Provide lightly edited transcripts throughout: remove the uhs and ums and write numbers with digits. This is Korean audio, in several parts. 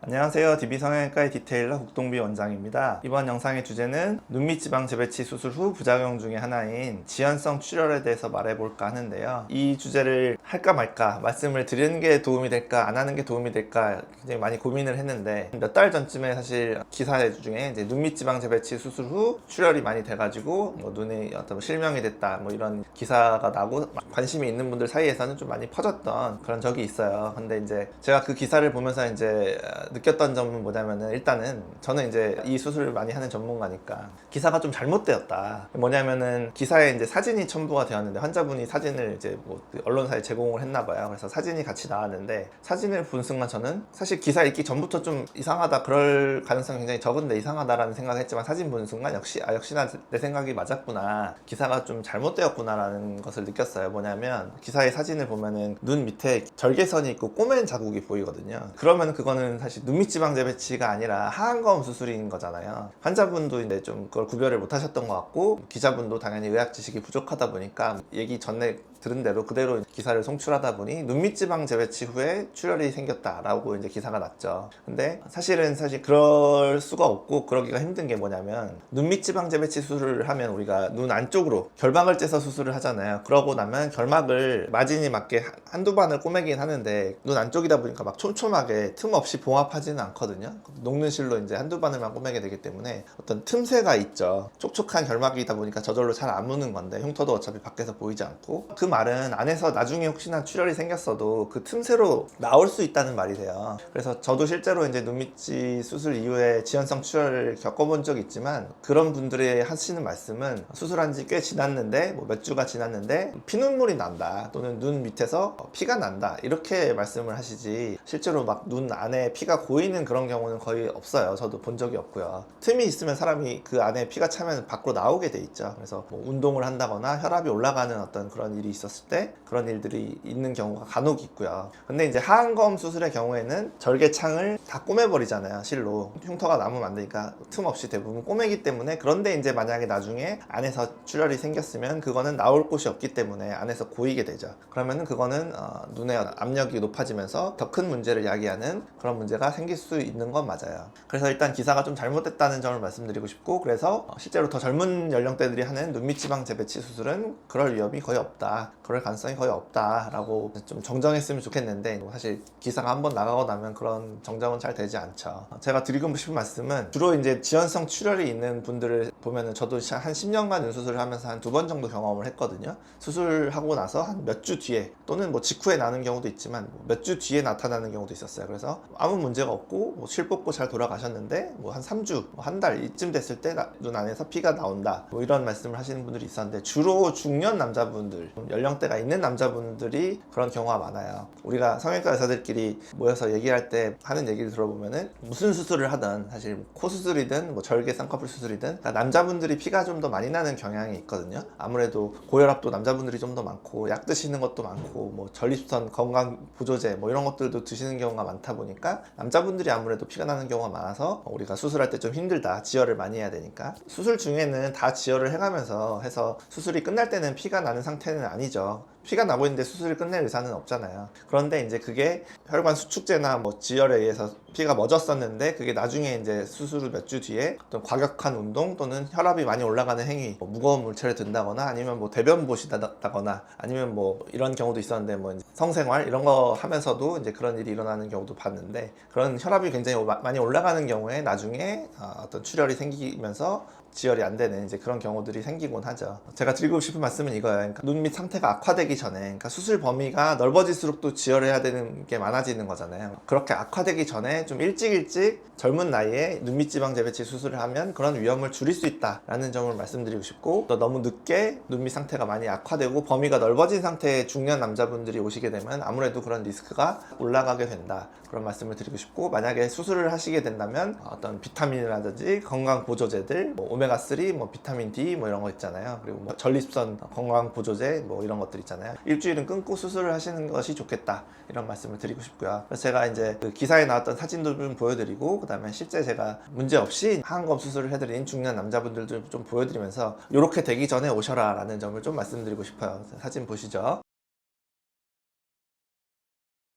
안녕하세요. DB성형외과의 디테일러 국동비 원장입니다. 이번 영상의 주제는 눈밑 지방 재배치 수술 후 부작용 중에 하나인 지연성 출혈에 대해서 말해볼까 하는데요. 이 주제를 할까 말까, 말씀을 드리는 게 도움이 될까 안 하는 게 도움이 될까 굉장히 많이 고민을 했는데, 몇 달 전쯤에 사실 기사 중에 이제 눈밑 지방 재배치 수술 후 출혈이 많이 돼가지고 눈에 어떤 실명이 됐다 이런 기사가 나고 관심이 있는 분들 사이에서는 좀 많이 퍼졌던 그런 적이 있어요. 근데 이제 제가 그 기사를 보면서 이제 느꼈던 점은 뭐냐면은, 일단은 저는 이제 이 수술을 많이 하는 전문가니까 기사가 좀 잘못되었다. 뭐냐면은 기사에 이제 사진이 첨부가 되었는데, 환자분이 사진을 이제 언론사에 제공을 했나 봐요. 그래서 사진이 같이 나왔는데, 사진을 본 순간 저는 사실 기사 읽기 전부터 좀 이상하다, 그럴 가능성이 굉장히 적은데 이상하다라는 생각을 했지만, 사진 본 순간 역시나 내 생각이 맞았구나, 기사가 좀 잘못되었구나라는 것을 느꼈어요. 뭐냐면 기사의 사진을 보면은 눈 밑에 절개선이 있고 꼬맨 자국이 보이거든요. 그러면 그거는 사실 눈밑 지방 재배치가 아니라 하안검 수술인 거잖아요. 환자분도 이제 좀 그걸 구별을 못 하셨던 것 같고, 기자분도 당연히 의학 지식이 부족하다 보니까 얘기 전에 들은 대로 그대로 기사를 송출하다 보니 눈밑 지방 재배치 후에 출혈이 생겼다라고 이제 기사가 났죠. 근데 사실 그럴 수가 없고, 그러기가 힘든 게 뭐냐면, 눈밑 지방 재배치 수술을 하면 우리가 눈 안쪽으로 결막을 째서 수술을 하잖아요. 그러고 나면 결막을 마진이 맞게 한두 반을 꼬매긴 하는데, 눈 안쪽이다 보니까 막 촘촘하게 틈 없이 봉합하지는 않거든요. 녹는 실로 이제 한두 바늘만 꼬매게 되기 때문에 어떤 틈새가 있죠. 촉촉한 결막이다 보니까 저절로 잘 안 무는 건데, 흉터도 어차피 밖에서 보이지 않고, 그 말은 안에서 나중에 혹시나 출혈이 생겼어도 그 틈새로 나올 수 있다는 말이 돼요. 그래서 저도 실제로 이제 눈밑지 수술 이후에 지연성 출혈을 겪어본 적이 있지만, 그런 분들이 하시는 말씀은 수술한 지 꽤 지났는데, 몇 주가 지났는데 피눈물이 난다, 또는 눈 밑에서 피가 난다, 이렇게 말씀을 하시지, 실제로 막 눈 안에 피가 고이는 그런 경우는 거의 없어요. 저도 본 적이 없고요. 틈이 있으면 사람이 그 안에 피가 차면 밖으로 나오게 돼 있죠. 그래서 운동을 한다거나 혈압이 올라가는 어떤 그런 일이 있었을 때 그런 일들이 있는 경우가 간혹 있고요. 근데 이제 하안검 수술의 경우에는 절개창을 다 꼬매버리잖아요. 실로 흉터가 남으면 안 되니까 틈 없이 대부분 꼬매기 때문에. 그런데 이제 만약에 나중에 안에서 출혈이 생겼으면 그거는 나올 곳이 없기 때문에 안에서 고이게 되죠. 그러면은 그거는 눈의 압력이 높아지면서 더 큰 문제를 야기하는 그런 문제가 생길 수 있는 건 맞아요. 그래서 일단 기사가 좀 잘못됐다는 점을 말씀드리고 싶고, 그래서 실제로 더 젊은 연령대들이 하는 눈밑 지방 재배치 수술은 그럴 위험이 거의 없다, 그럴 가능성이 거의 없다 라고 좀 정정했으면 좋겠는데, 사실 기사가 한번 나가고 나면 그런 정정은 잘 되지 않죠. 제가 드리고 싶은 말씀은, 주로 이제 지연성 출혈이 있는 분들을 보면은, 저도 한 10년간 눈수술을 하면서 한 2번 정도 경험을 했거든요. 수술하고 나서 한 몇 주 뒤에, 또는 직후에 나는 경우도 있지만 몇 주 뒤에 나타나는 경우도 있었어요. 그래서 아무 문제가 없고 실 뽑고 잘 돌아가셨는데, 한 3주, 한 달 이쯤 됐을 때 눈 안에서 피가 나온다, 이런 말씀을 하시는 분들이 있었는데, 주로 중년 남자분들, 연령대가 있는 남자분들이 그런 경우가 많아요. 우리가 성형외과 의사들끼리 모여서 얘기할 때 하는 얘기를 들어보면은, 무슨 수술을 하든, 사실 코 수술이든 절개 쌍꺼풀 수술이든 남자분들이 피가 좀 더 많이 나는 경향이 있거든요. 아무래도 고혈압도 남자분들이 좀 더 많고, 약 드시는 것도 많고, 전립선 건강 보조제 이런 것들도 드시는 경우가 많다 보니까 남자분들이 아무래도 피가 나는 경우가 많아서, 우리가 수술할 때 좀 힘들다, 지혈을 많이 해야 되니까. 수술 중에는 다 지혈을 해가면서 해서 수술이 끝날 때는 피가 나는 상태는 아니죠. 피가 나고 있는데 수술을 끝낼 의사는 없잖아요. 그런데 이제 그게 혈관 수축제나 지혈에 의해서 피가 멎었었는데, 그게 나중에 이제 수술 후 몇 주 뒤에 어떤 과격한 운동, 또는 혈압이 많이 올라가는 행위, 무거운 물체를 든다거나, 아니면 대변 보시다거나, 아니면 이런 경우도 있었는데, 성생활 이런 거 하면서도 이제 그런 일이 일어나는 경우도 봤는데, 그런 혈압이 굉장히 많이 올라가는 경우에 나중에 어떤 출혈이 생기면서 지혈이 안 되는 이제 그런 경우들이 생기곤 하죠. 제가 드리고 싶은 말씀은 이거예요. 그러니까 눈밑 상태가 악화되기 전에, 그러니까 수술 범위가 넓어질수록 또 지혈해야 되는 게 많아지는 거잖아요. 그렇게 악화되기 전에 좀 일찍 젊은 나이에 눈밑 지방 재배치 수술을 하면 그런 위험을 줄일 수 있다라는 점을 말씀드리고 싶고, 또 너무 늦게 눈밑 상태가 많이 악화되고 범위가 넓어진 상태의 중년 남자분들이 오시게 되면 아무래도 그런 리스크가 올라가게 된다, 그런 말씀을 드리고 싶고, 만약에 수술을 하시게 된다면 어떤 비타민이라든지 건강 보조제들, 오메가3, 비타민 D 이런 거 있잖아요. 그리고 전립선 건강 보조제 이런 것들 있잖아요. 일주일은 끊고 수술을 하시는 것이 좋겠다, 이런 말씀을 드리고 싶고요. 그래서 제가 이제 그 기사에 나왔던 사진도 좀 보여드리고, 그 다음에 실제 제가 문제없이 하안검 수술을 해드린 중년 남자분들도 좀 보여드리면서, 이렇게 되기 전에 오셔라 라는 점을 좀 말씀드리고 싶어요. 사진 보시죠.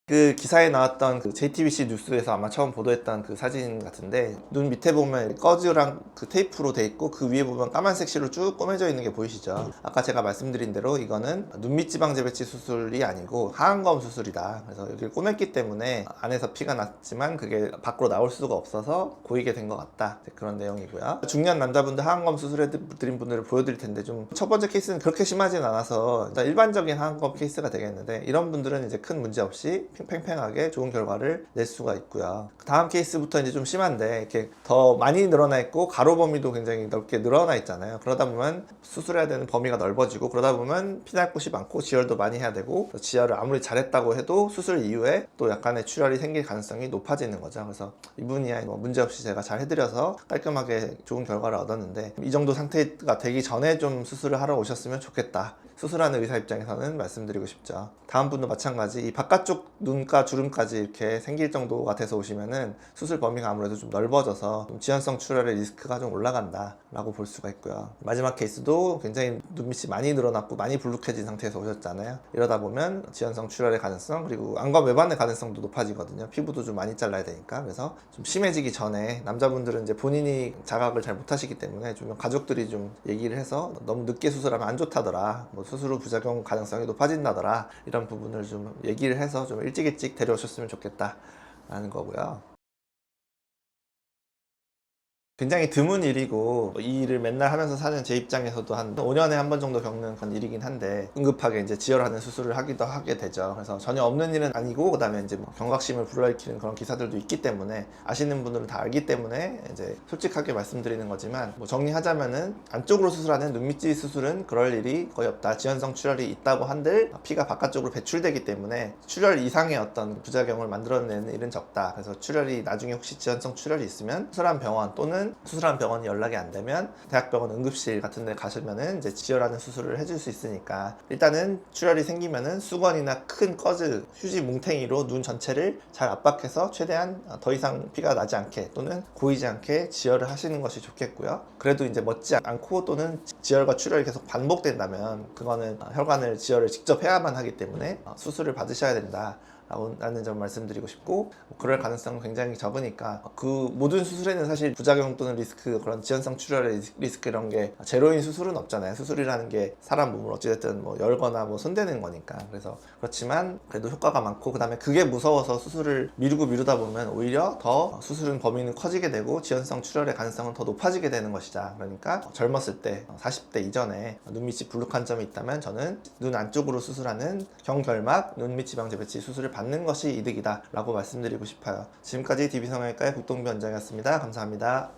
그 기사에 나왔던 그 JTBC 뉴스에서 아마 처음 보도했던 그 사진 같은데, 눈 밑에 보면 거즈랑 그 테이프로 돼 있고 그 위에 보면 까만색 실로 쭉 꼬매져 있는 게 보이시죠? 아까 제가 말씀드린 대로 이거는 눈밑 지방 재배치 수술이 아니고 하안검 수술이다. 그래서 여기를 꼬맸기 때문에 안에서 피가 났지만 그게 밖으로 나올 수가 없어서 고이게 된 것 같다. 그런 내용이고요. 중년 남자분들 하안검 수술해드린 분들을 보여드릴 텐데, 좀 첫 번째 케이스는 그렇게 심하진 않아서 일반적인 하안검 케이스가 되겠는데, 이런 분들은 이제 큰 문제 없이 팽팽하게 좋은 결과를 낼 수가 있고요. 다음 케이스부터 이제 좀 심한데, 이렇게 더 많이 늘어나 있고 가로 범위도 굉장히 넓게 늘어나 있잖아요. 그러다 보면 수술해야 되는 범위가 넓어지고, 그러다 보면 피날 곳이 많고 지혈도 많이 해야 되고, 지혈을 아무리 잘했다고 해도 수술 이후에 또 약간의 출혈이 생길 가능성이 높아지는 거죠. 그래서 이분이 뭐 문제 없이 제가 잘 해드려서 깔끔하게 좋은 결과를 얻었는데, 이 정도 상태가 되기 전에 좀 수술을 하러 오셨으면 좋겠다. 수술하는 의사 입장에서는 말씀드리고 싶죠. 다음 분도 마찬가지, 이 바깥쪽 눈가 주름까지 이렇게 생길 정도가 돼서 오시면은 수술 범위가 아무래도 좀 넓어져서 좀 지연성 출혈의 리스크가 좀 올라간다 라고 볼 수가 있고요. 마지막 케이스도 굉장히 눈밑이 많이 늘어났고 많이 불룩해진 상태에서 오셨잖아요. 이러다 보면 지연성 출혈의 가능성, 그리고 안검 외반의 가능성도 높아지거든요. 피부도 좀 많이 잘라야 되니까. 그래서 좀 심해지기 전에, 남자분들은 이제 본인이 자각을 잘 못하시기 때문에 좀 가족들이 좀 얘기를 해서 너무 늦게 수술하면 안 좋다더라, 뭐 수술 후 부작용 가능성이 높아진다더라, 이런 부분을 좀 얘기를 해서 좀 일찍 데려오셨으면 좋겠다 라는 거고요. 굉장히 드문 일이고, 이 일을 맨날 하면서 사는 제 입장에서도 한 5년에 한 번 정도 겪는 그런 일이긴 한데, 응급하게 이제 지혈하는 수술을 하게 되죠. 그래서 전혀 없는 일은 아니고, 그 다음에 이제 뭐 경각심을 불러일으키는 그런 기사들도 있기 때문에, 아시는 분들은 다 알기 때문에 이제 솔직하게 말씀드리는 거지만, 뭐 정리하자면은 안쪽으로 수술하는 눈밑지 수술은 그럴 일이 거의 없다. 지연성 출혈이 있다고 한들 피가 바깥쪽으로 배출되기 때문에 출혈 이상의 어떤 부작용을 만들어내는 일은 적다. 그래서 출혈이 나중에 혹시 지연성 출혈이 있으면 수술한 병원, 또는 수술한 병원이 연락이 안 되면 대학병원 응급실 같은 데 가시면은 이제 지혈하는 수술을 해줄 수 있으니까, 일단은 출혈이 생기면은 수건이나 큰 꺼즈, 휴지 뭉탱이로 눈 전체를 잘 압박해서 최대한 더 이상 피가 나지 않게 또는 고이지 않게 지혈을 하시는 것이 좋겠고요. 그래도 이제 멋지 않고 또는 지혈과 출혈이 계속 반복된다면 그거는 혈관을 지혈을 직접 해야만 하기 때문에 수술을 받으셔야 된다 라는 점 말씀드리고 싶고, 그럴 가능성은 굉장히 적으니까, 그 모든 수술에는 사실 부작용 또는 리스크, 그런 지연성 출혈의 리스크 이런 게 제로인 수술은 없잖아요. 수술이라는 게 사람 몸을 어찌됐든 뭐 열거나 뭐 손대는 거니까. 그래서 그렇지만 그래도 효과가 많고, 그 다음에 그게 무서워서 수술을 미루다 보면 오히려 더 수술은 범위는 커지게 되고 지연성 출혈의 가능성은 더 높아지게 되는 것이다. 그러니까 젊었을 때 40대 이전에 눈밑이 불룩한 점이 있다면 저는 눈 안쪽으로 수술하는 경결막 눈밑 지방 재배치 수술을 받는 것이 이득이다 라고 말씀드리고 싶어요. 지금까지 DB성형외과의 국동비 원장이었습니다. 감사합니다.